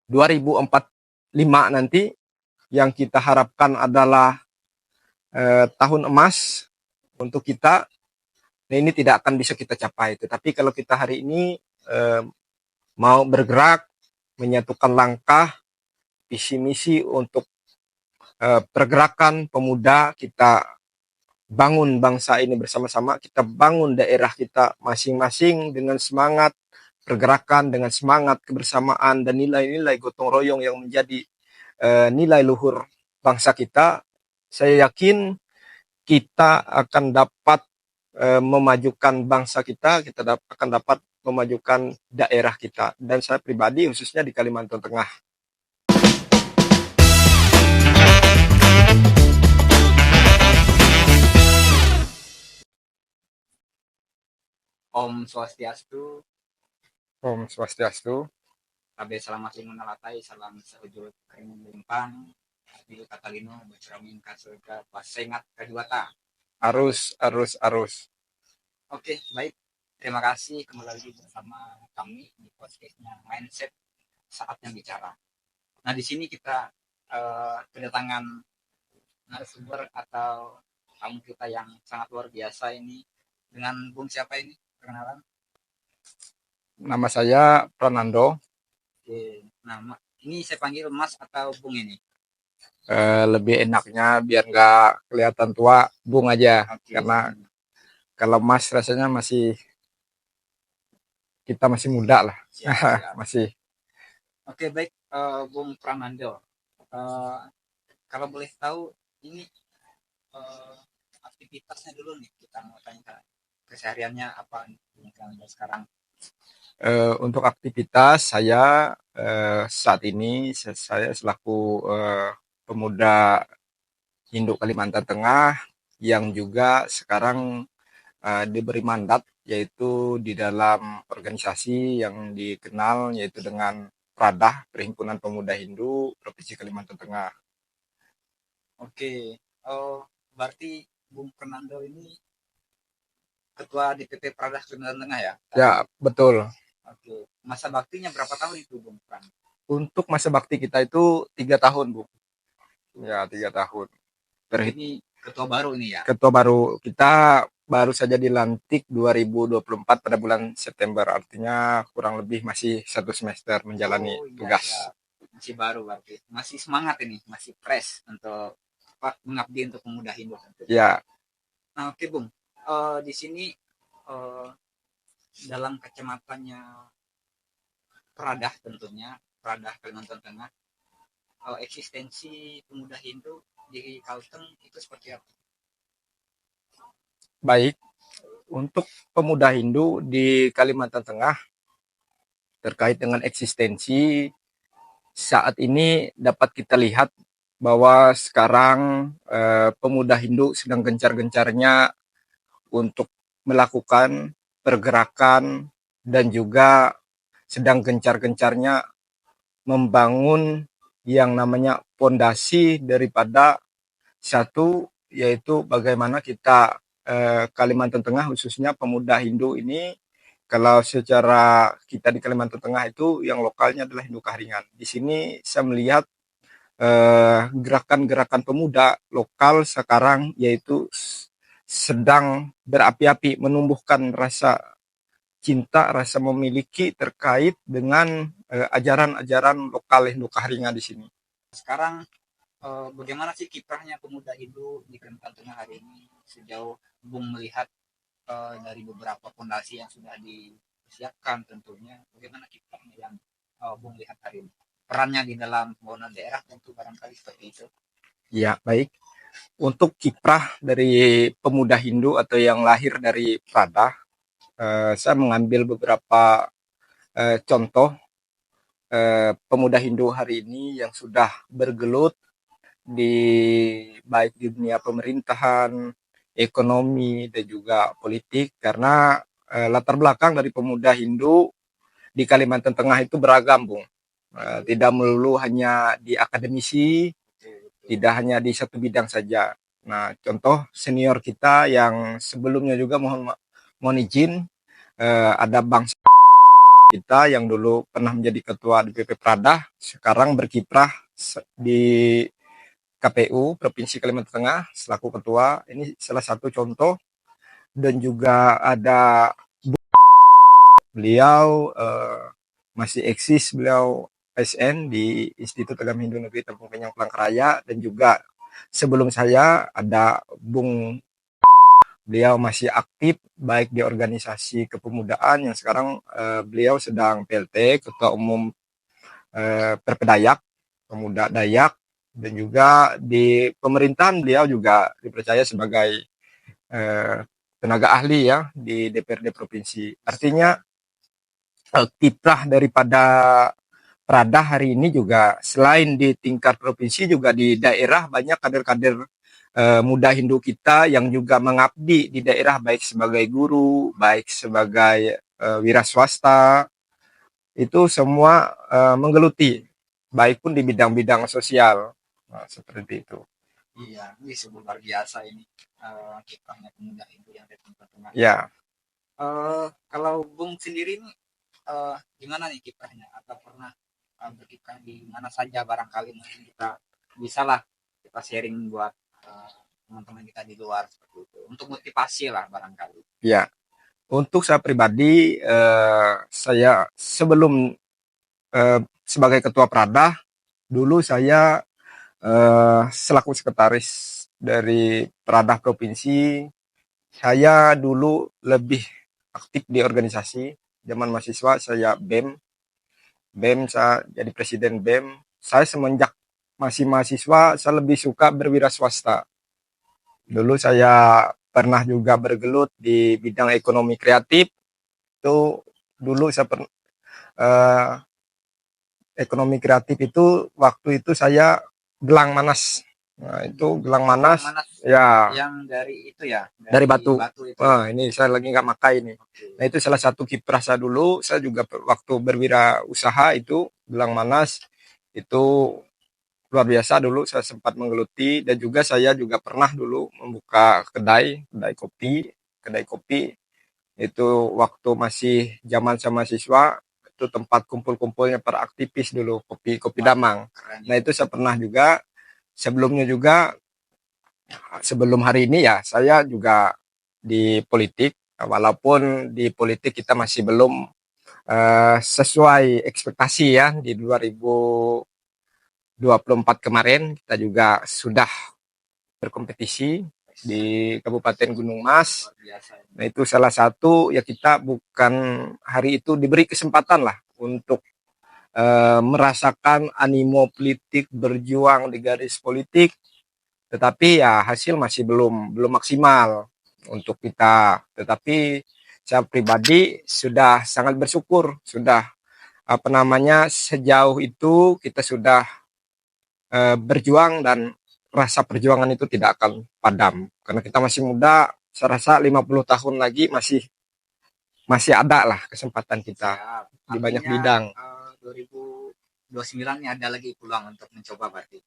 2045 nanti yang kita harapkan adalah tahun emas untuk kita. Nah, ini tidak akan bisa kita capai. Tetapi kalau kita hari ini mau bergerak, menyatukan langkah, visi misi untuk pergerakan pemuda, kita bangun bangsa ini bersama-sama, kita bangun daerah kita masing-masing dengan semangat pergerakan, dengan semangat kebersamaan dan nilai-nilai gotong royong yang menjadi nilai luhur bangsa kita. Saya yakin kita akan dapat memajukan bangsa kita, akan dapat memajukan daerah kita. Dan saya pribadi khususnya di Kalimantan Tengah. Om Swastiastu. Om Swastiastu. Tabe selamat menalatai, salam sehujur keringan limpang. Bil Katalino berceramin kasurga pas sengat kajuata. Arus. Oke, baik. Terima kasih kembali lagi bersama kami di podcastnya Mindset Saatnya Bicara. Nah, di sini kita kedatangan narasumber atau tamu kita yang sangat luar biasa ini. Dengan Bung siapa ini? Perkenalan. Nama saya Pranando. Oke, nama ini saya panggil Mas atau Bung ini? Lebih enaknya biar nggak kelihatan tua, Bung aja. Oke. Karena kalau Mas rasanya kita masih muda lah. Siap. Masih. Oke, baik, Bung Pranando. Kalau boleh tahu ini aktivitasnya dulu nih, kita mau tanya kesehariannya apa nih sekarang? Untuk aktivitas saya saat ini saya selaku pemuda Hindu Kalimantan Tengah yang juga sekarang diberi mandat yaitu di dalam organisasi yang dikenal yaitu dengan Pradah, Perhimpunan Pemuda Hindu Provinsi Kalimantan Tengah. Oke, berarti Bung Fernando ini ketua DPP Pradah Kalimantan Tengah ya? Ya, betul. Oke, masa baktinya berapa tahun itu, Bung Fernando? Untuk masa bakti kita itu 3 tahun, Bu. Ya, 3 tahun. Ini ketua baru ini ya? Ketua baru. Kita baru saja dilantik 2024 pada bulan September. Artinya kurang lebih masih 1 semester menjalani tugas. Ya. Masih baru berarti. Masih semangat ini, masih fresh untuk mengabdi untuk pemuda Hindu. Ya. Nah, oke, Bung. Di sini dalam kacamatannya Pradah tentunya, Pradah Kalimantan Tengah, eksistensi pemuda Hindu di Kalteng itu seperti apa? Baik, untuk pemuda Hindu di Kalimantan Tengah terkait dengan eksistensi saat ini dapat kita lihat bahwa sekarang pemuda Hindu sedang gencar-gencarnya untuk melakukan pergerakan dan juga sedang gencar-gencarnya membangun yang namanya fondasi daripada satu yaitu bagaimana kita Kalimantan Tengah khususnya pemuda Hindu ini, kalau secara kita di Kalimantan Tengah itu yang lokalnya adalah Hindu Kahringan. Di sini saya melihat gerakan-gerakan pemuda lokal sekarang yaitu sedang berapi-api menumbuhkan rasa cinta, rasa memiliki terkait dengan ajaran-ajaran lokal Hindu Kahringan di sini. Sekarang bagaimana sih kiprahnya pemuda Hindu di Kalimantan Tengah hari ini sejauh Bung melihat dari beberapa fondasi yang sudah disiapkan tentunya, bagaimana kiprahnya yang Bung lihat hari ini? Perannya di dalam pembangunan daerah tentu barangkali seperti itu. Ya, baik. Untuk kiprah dari pemuda Hindu atau yang lahir dari Pradah, saya mengambil beberapa contoh pemuda Hindu hari ini yang sudah bergelut baik di dunia pemerintahan, ekonomi dan juga politik, karena latar belakang dari pemuda Hindu di Kalimantan Tengah itu beragam, Bung. Tidak melulu hanya di akademisi, tidak hanya di satu bidang saja. Nah, contoh senior kita yang sebelumnya juga mohon izin ada Bang kita yang dulu pernah menjadi ketua DPP Pradah, sekarang berkiprah di KPU Provinsi Kalimantan Tengah selaku ketua. Ini salah satu contoh. Dan juga ada beliau masih eksis, beliau SN di Institut Agama Hindu Negeri Tempung Penyang Palangkaraya. Dan juga sebelum saya ada Bung, beliau masih aktif baik di organisasi kepemudaan yang sekarang beliau sedang PLT Ketua Umum Perpedayak, Pemuda Dayak. Dan juga di pemerintahan beliau juga dipercaya sebagai tenaga ahli ya di DPRD provinsi. Artinya kiprah daripada Prada hari ini juga selain di tingkat provinsi juga di daerah banyak kader-kader muda Hindu kita yang juga mengabdi di daerah baik sebagai guru, baik sebagai wira swasta. Itu semua menggeluti baik pun di bidang-bidang sosial. Nah, seperti itu. Iya, ini sebuah luar biasa ini kiprahnya pemuda Hindu yang dari Timur Tengah. Ya, Kalau Bung sendiri nih gimana nih kiprahnya? Atau pernah berkiprah di mana saja barangkali mungkin kita bisa lah kita sharing buat teman-teman kita di luar seperti itu untuk motivasi lah barangkali. ya. Untuk saya pribadi, saya sebelum sebagai ketua Prada, dulu saya selaku sekretaris dari Prada Provinsi, saya dulu lebih aktif di organisasi. Zaman mahasiswa saya BEM saya jadi presiden BEM. Saya semenjak masih mahasiswa, saya lebih suka berwira swasta. Dulu saya pernah juga bergelut di bidang ekonomi kreatif. Itu dulu saya ekonomi kreatif itu waktu itu saya gelang manas. Nah, itu gelang manas ya Yang dari itu ya, dari batu. itu. Wah, ini saya lagi nggak makai ini. Nah, itu salah satu kiprah saya dulu. Saya juga waktu berwirausaha itu gelang manas itu luar biasa. Dulu saya sempat menggeluti. Dan juga saya juga pernah dulu membuka kedai kopi itu waktu masih zaman sama siswa. Itu tempat kumpul-kumpulnya para aktivis dulu, kopi Damang. Nah, itu saya pernah juga. Sebelumnya juga, sebelum hari ini ya, saya juga di politik. Walaupun di politik kita masih belum sesuai ekspektasi ya. Di 2024 kemarin kita juga sudah berkompetisi di Kabupaten Gunung Mas. Nah, itu salah satu ya, kita bukan hari itu diberi kesempatan lah untuk merasakan animo politik, berjuang di garis politik, tetapi ya hasil masih belum maksimal untuk kita. Tetapi saya pribadi sudah sangat bersyukur, sudah sejauh itu kita sudah berjuang, dan rasa perjuangan itu tidak akan padam karena kita masih muda. Saya rasa 50 tahun lagi masih ada lah kesempatan kita di banyak bidang. 2029 ini ada lagi peluang untuk mencoba berarti.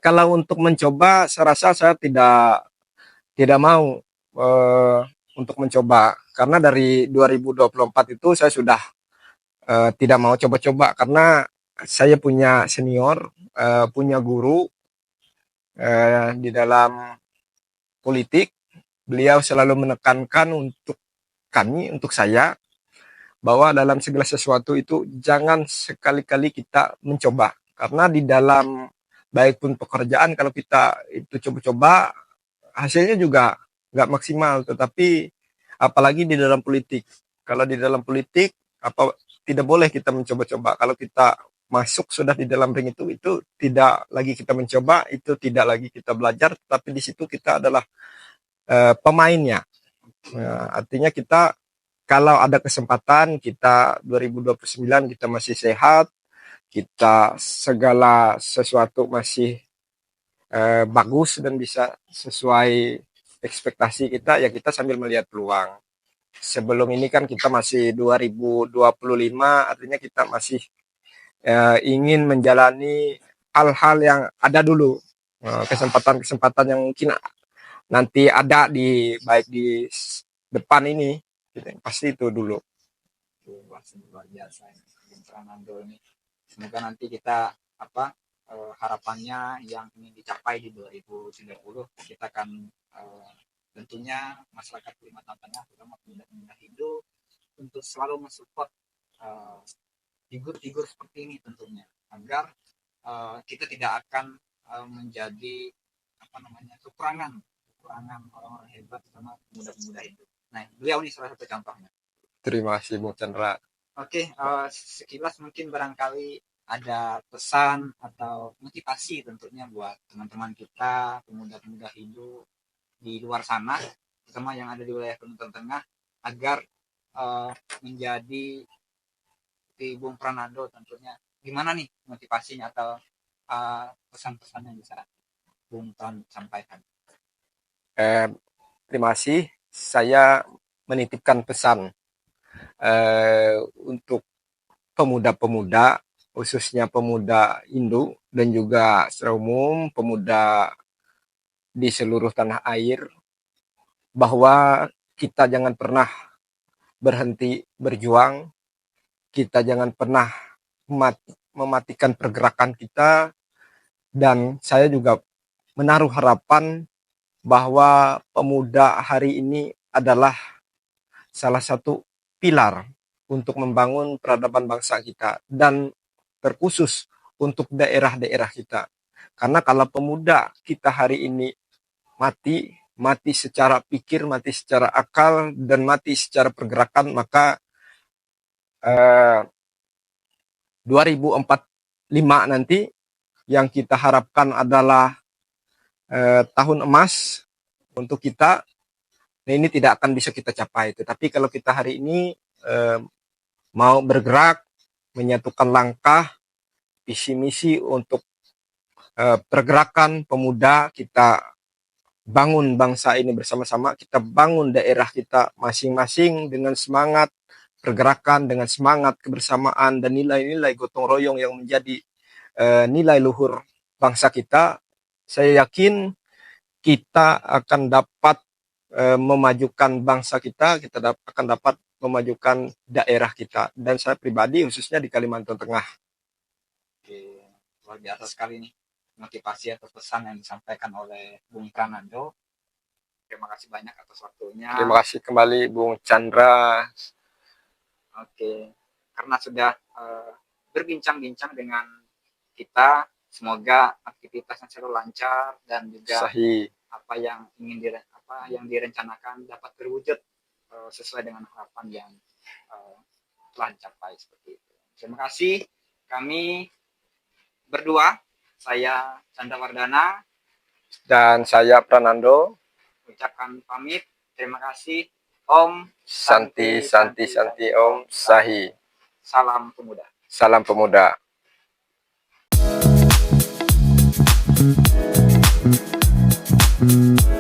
Kalau untuk mencoba, saya rasa saya tidak mau untuk mencoba karena dari 2024 itu saya sudah tidak mau coba-coba karena saya punya senior, punya guru di dalam politik. Beliau selalu menekankan untuk kami, untuk saya, bahwa dalam segala sesuatu itu jangan sekali-kali kita mencoba. Karena di dalam baik pun pekerjaan, kalau kita itu coba-coba, hasilnya juga nggak maksimal. Tetapi apalagi di dalam politik. Kalau di dalam politik, tidak boleh kita mencoba-coba. Kalau kita masuk sudah di dalam ring itu tidak lagi kita mencoba, itu tidak lagi kita belajar, tapi di situ kita adalah pemainnya. Artinya kita kalau ada kesempatan, kita 2029 kita masih sehat, kita segala sesuatu masih bagus dan bisa sesuai ekspektasi kita, ya kita sambil melihat peluang. Sebelum ini kan kita masih 2025, artinya kita masih ingin menjalani hal-hal yang ada dulu, kesempatan-kesempatan yang mungkin nanti ada baik di depan ini, gitu. Pasti itu dulu luar biasa ini, Bung Pranando ini. Semoga nanti kita harapannya yang ingin dicapai di 2030, kita akan tentunya masyarakat Kalimantan Tengah, terutama pemuda-pemuda Hindu, untuk selalu mensupport figur-figur seperti ini tentunya, agar kita tidak akan menjadi kekurangan orang-orang hebat sama pemuda-pemuda Hindu. Nah, beliau ini salah satu contohnya. Terima kasih Bung Chandra. Oke, sekilas mungkin barangkali ada pesan atau motivasi tentunya buat teman-teman kita, pemuda-pemuda Hindu di luar sana, terutama yang ada di wilayah Kalimantan Tengah, agar menjadi di Bung Pranando tentunya. Gimana nih motivasinya atau pesan-pesan yang bisa Bung Pran sampaikan? Terima kasih. Saya menitipkan pesan untuk pemuda-pemuda, khususnya pemuda Hindu dan juga secara umum pemuda di seluruh tanah air, bahwa kita jangan pernah berhenti berjuang, kita jangan pernah mematikan pergerakan kita, dan saya juga menaruh harapan bahwa pemuda hari ini adalah salah satu pilar untuk membangun peradaban bangsa kita, dan terkhusus untuk daerah-daerah kita. Karena kalau pemuda kita hari ini mati secara pikir, mati secara akal, dan mati secara pergerakan, maka 2045 nanti yang kita harapkan adalah tahun emas untuk kita. Nah, ini tidak akan bisa kita capai. Tetapi kalau kita hari ini mau bergerak, menyatukan langkah, visi misi untuk pergerakan pemuda, kita bangun bangsa ini bersama-sama, kita bangun daerah kita masing-masing dengan semangat pergerakan, dengan semangat kebersamaan dan nilai-nilai gotong royong yang menjadi nilai luhur bangsa kita. Saya yakin kita akan dapat memajukan bangsa kita akan dapat memajukan daerah kita, dan saya pribadi khususnya di Kalimantan Tengah. Oke, luar biasa sekali nih motivasi atau pesan yang disampaikan oleh Bung Pranando. Terima kasih banyak atas waktunya. Terima kasih kembali Bung Chandra. Oke, karena sudah berbincang-bincang dengan kita, semoga aktivitasnya selalu lancar dan juga Sahih. apa yang direncanakan dapat terwujud sesuai dengan harapan yang telah dicapai seperti itu. Terima kasih. Kami berdua, saya Chandra Wardana Dan saya Pranando. ucapkan pamit. Terima kasih. Om Santi Om Sahih. Salam pemuda. Salam pemuda. Thank you.